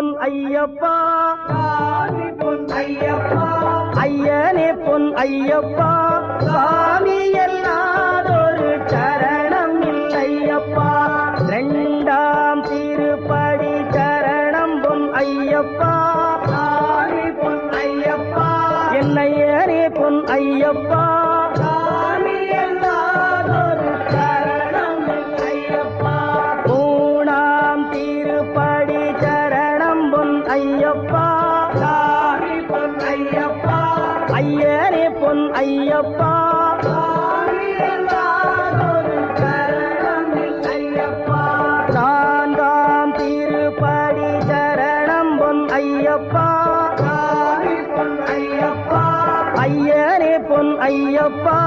பொன் ஐயப்பா சாமி பொன் ஐயப்பா ஐயனே பொன் ஐயப்பா சாமி எல்லாதொரு சரணம் இல்லையப்பா இரண்டாம் திருப்படி சரணம் பொன் ஐயப்பா சாமி பொன் ஐயப்பா என்னையனே பொன் ஐயப்பா சாமி எல்லாதொரு சரணம் ஐயப்பா மூணாம் திருப்படி சரணம் பொன் ஐயப்பா சாமி பொன் ஐயப்பா ஐயனே பொன் ஐயப்பா சாமி எல்லாதொரு சரணம் ஐயப்பா நான்காம் திருப்படி சரணம் பொன் ஐயப்பா சாமி பொன் ஐயப்பா ஐயனே பொன் ஐயப்பா